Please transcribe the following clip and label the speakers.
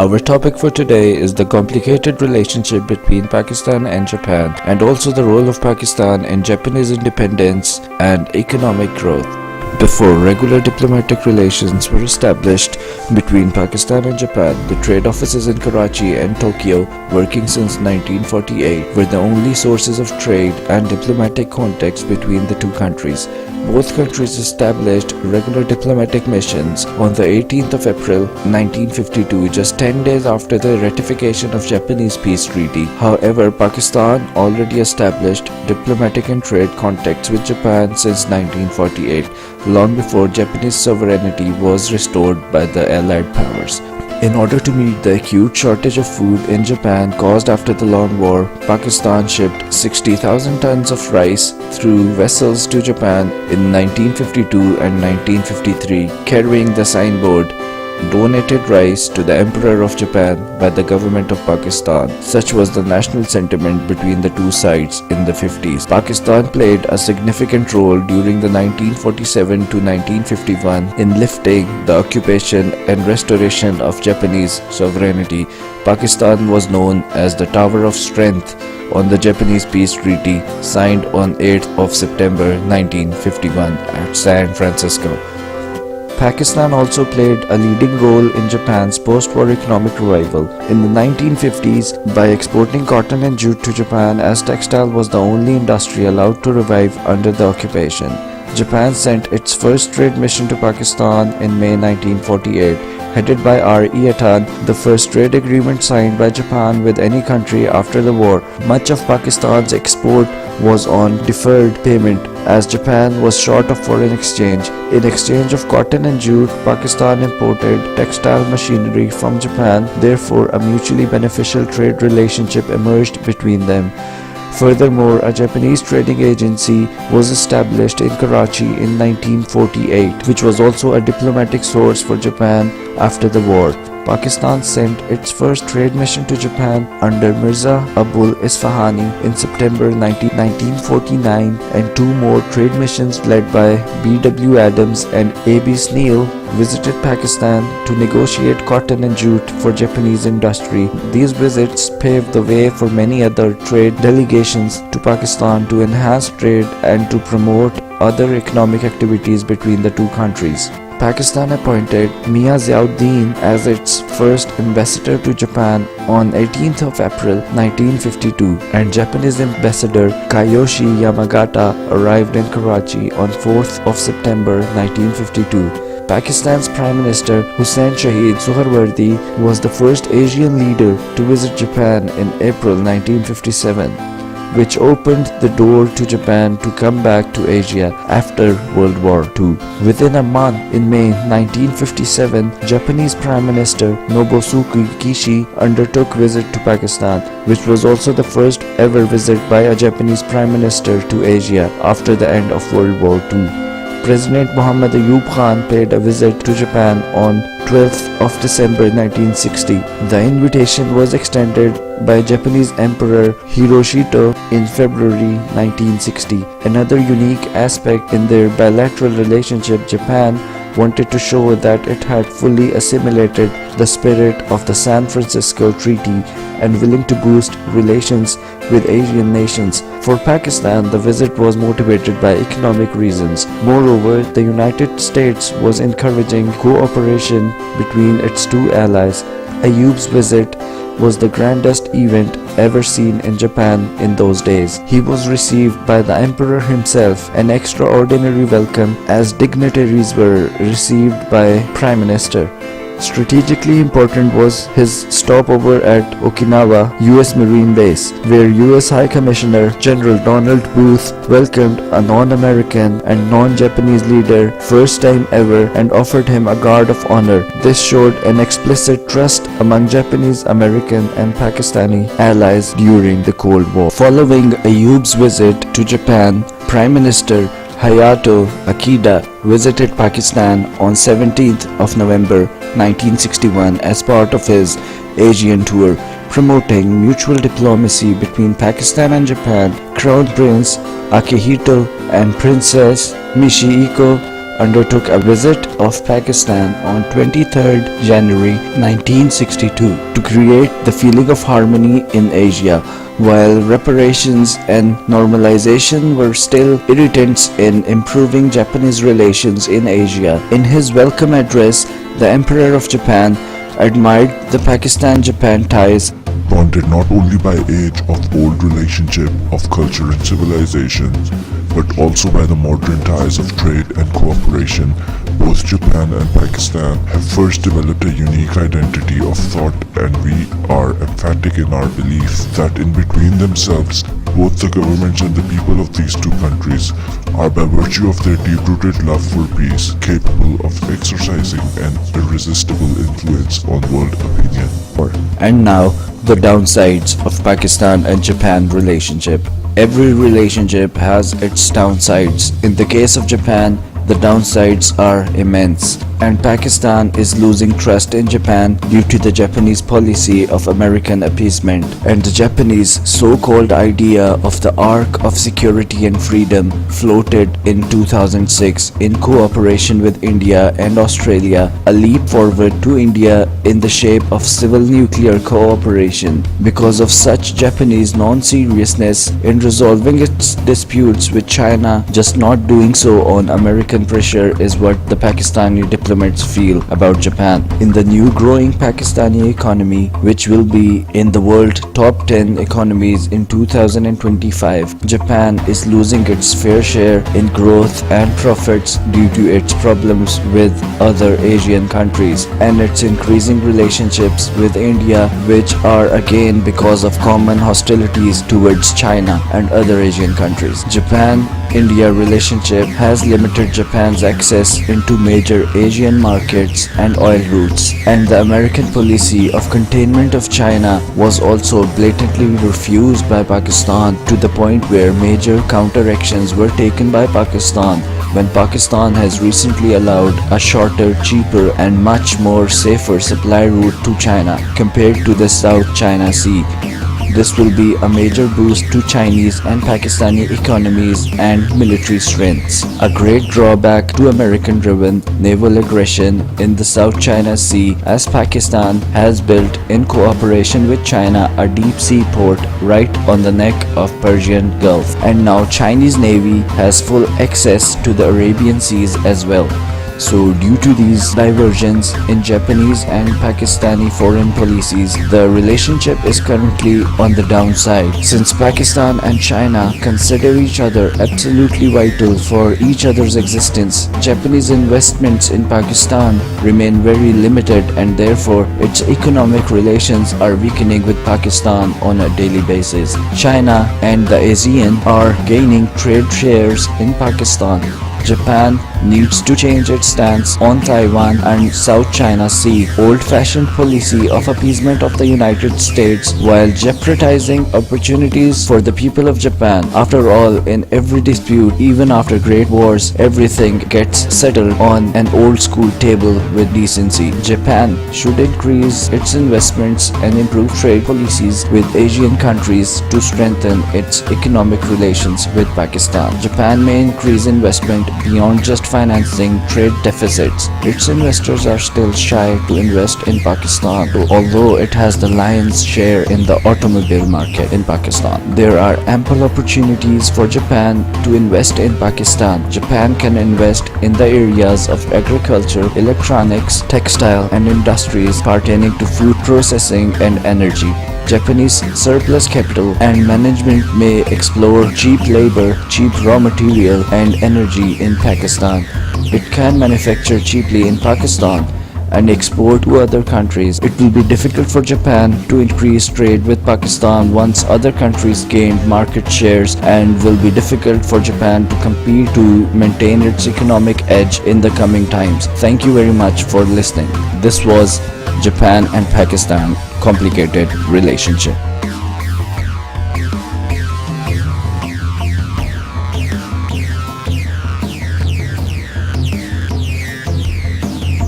Speaker 1: Our topic for today is the complicated relationship between Pakistan and Japan, and also the role of Pakistan in Japanese independence and economic growth. Before regular diplomatic relations were established between Pakistan and Japan, the trade offices in Karachi and Tokyo, working since 1948, were the only sources of trade and diplomatic contacts between the two countries. Both countries established regular diplomatic missions on the 18th of April 1952, just 10 days after the ratification of Japanese peace treaty. However, Pakistan already established diplomatic and trade contacts with Japan since 1948, long before Japanese sovereignty was restored by the Allied powers. In order to meet the acute shortage of food in Japan caused after the Long War, Pakistan shipped 60,000 tons of rice through vessels to Japan in 1952 and 1953, carrying the signboard, "Donated rice to the Emperor of Japan by the government of Pakistan." Such was the national sentiment between the two sides in the 50s. Pakistan played a significant role during the 1947 to 1951 in lifting the occupation and restoration of Japanese sovereignty. Pakistan was known as the Tower of Strength on the Japanese peace treaty signed on 8th of September 1951 at San Francisco. Pakistan also played a leading role in Japan's post-war economic revival in the 1950s by exporting cotton and jute to Japan, as textile was the only industry allowed to revive under the occupation. Japan sent its first trade mission to Pakistan in May 1948. Headed by R.E. Atan, the first trade agreement signed by Japan with any country after the war. Much of Pakistan's export was on deferred payment as Japan was short of foreign exchange. In exchange of cotton and jute, Pakistan imported textile machinery from Japan. Therefore, a mutually beneficial trade relationship emerged between them. Furthermore, a Japanese trading agency was established in Karachi in 1948, which was also a diplomatic source for Japan after the war. Pakistan sent its first trade mission to Japan under Mirza Abul Isfahani in September 1949, and two more trade missions led by B.W. Adams and A.B. Sneal visited Pakistan to negotiate cotton and jute for Japanese industry. These visits paved the way for many other trade delegations to Pakistan to enhance trade and to promote other economic activities between the two countries. Pakistan appointed Mian Ziauddin as its first ambassador to Japan on 18th of April 1952, and Japanese Ambassador Kiyoshi Yamagata arrived in Karachi on 4th of September 1952. Pakistan's Prime Minister Hussain Shaheed Suharawardy was the first Asian leader to visit Japan in April 1957, which opened the door to Japan to come back to Asia after World War II. Within a month, in May 1957, Japanese Prime Minister Nobusuke Kishi undertook visit to Pakistan, which was also the first ever visit by a Japanese Prime Minister to Asia after the end of World War II. President Muhammad Ayub Khan paid a visit to Japan on 12th of December 1960. The invitation was extended by Japanese Emperor Hirohito in February 1960. Another unique aspect in their bilateral relationship, Japan wanted to show that it had fully assimilated the spirit of the San Francisco Treaty and willing to boost relations with Asian nations. For Pakistan, the visit was motivated by economic reasons. Moreover, the United States was encouraging cooperation between its two allies. Ayub's visit was the grandest event ever seen in Japan in those days. He was received by the Emperor himself, an extraordinary welcome as dignitaries were received by Prime Minister. Strategically important was his stopover at Okinawa U.S. Marine Base, where U.S. High Commissioner General Donald Booth welcomed a non-American and non-Japanese leader first time ever and offered him a guard of honor. This showed an explicit trust among Japanese, American and Pakistani allies during the Cold War. Following Ayub's visit to Japan, Prime Minister Hayato Akida visited Pakistan on 17th of November 1961 as part of his Asian tour, promoting mutual diplomacy between Pakistan and Japan. Crown Prince Akihito and Princess Michihiko undertook a visit of Pakistan on 23rd January 1962 to create the feeling of harmony in Asia, while reparations and normalization were still irritants in improving Japanese relations in Asia. In his welcome address, the Emperor of Japan admired the Pakistan-Japan ties,
Speaker 2: bonded not only by age of old relationship of culture and civilizations, but also by the modern ties of trade and cooperation. Both Japan and Pakistan have first developed a unique identity of thought, and we are emphatic in our belief that in between themselves, both the governments and the people of these two countries are, by virtue of their deep-rooted love for peace, capable of exercising an irresistible influence on world opinion.
Speaker 1: And now, the downsides of Pakistan and Japan relationship. Every relationship has its downsides. In the case of Japan, the downsides are immense, and Pakistan is losing trust in Japan due to the Japanese policy of American appeasement and the Japanese so-called idea of the arc of security and freedom floated in 2006 in cooperation with India and Australia, a leap forward to India in the shape of civil nuclear cooperation. Because of such Japanese non-seriousness in resolving its disputes with China, just not doing so on American pressure is what the Pakistani diplomats feel about Japan. In the new growing Pakistani economy, which will be in the world top 10 economies in 2025, Japan is losing its fair share in growth and profits due to its problems with other Asian countries and its increasing relationships with India, which are again because of common hostilities towards China and other Asian countries. Japan-India relationship has limited Japan's access into major Asian markets and oil routes, and the American policy of containment of China was also blatantly refused by Pakistan, to the point where major counteractions were taken by Pakistan when Pakistan has recently allowed a shorter, cheaper and much more safer supply route to China compared to the South China Sea. This will be a major boost to Chinese and Pakistani economies and military strengths. A great drawback to American-driven naval aggression in the South China Sea, as Pakistan has built in cooperation with China a deep sea port right on the neck of Persian Gulf, and now Chinese Navy has full access to the Arabian Seas as well. So due to these diversions in Japanese and Pakistani foreign policies, the relationship is currently on the downside. Since Pakistan and China consider each other absolutely vital for each other's existence, Japanese investments in Pakistan remain very limited, and therefore its economic relations are weakening with Pakistan on a daily basis. China and the ASEAN are gaining trade shares in Pakistan. Japan needs to change its stance on Taiwan and South China Sea old-fashioned policy of appeasement of the United States while jeopardizing opportunities for the people of Japan. After all, in every dispute, even after great wars, everything gets settled on an old-school table with decency. Japan should increase its investments and improve trade policies with Asian countries to strengthen its economic relations with Pakistan. Japan may increase investment beyond just financing trade deficits. Its investors are still shy to invest in Pakistan, although it has the lion's share in the automobile market in Pakistan. There are ample opportunities for Japan to invest in Pakistan. Japan can invest in the areas of agriculture, electronics, textile and industries pertaining to food processing and energy. Japanese surplus capital and management may explore cheap labor, cheap raw material and energy in Pakistan. It can manufacture cheaply in Pakistan and export to other countries. It will be difficult for Japan to increase trade with Pakistan once other countries gain market shares, and will be difficult for Japan to compete to maintain its economic edge in the coming times. Thank you very much for listening. This was Japan and Pakistan Complicated Relationship.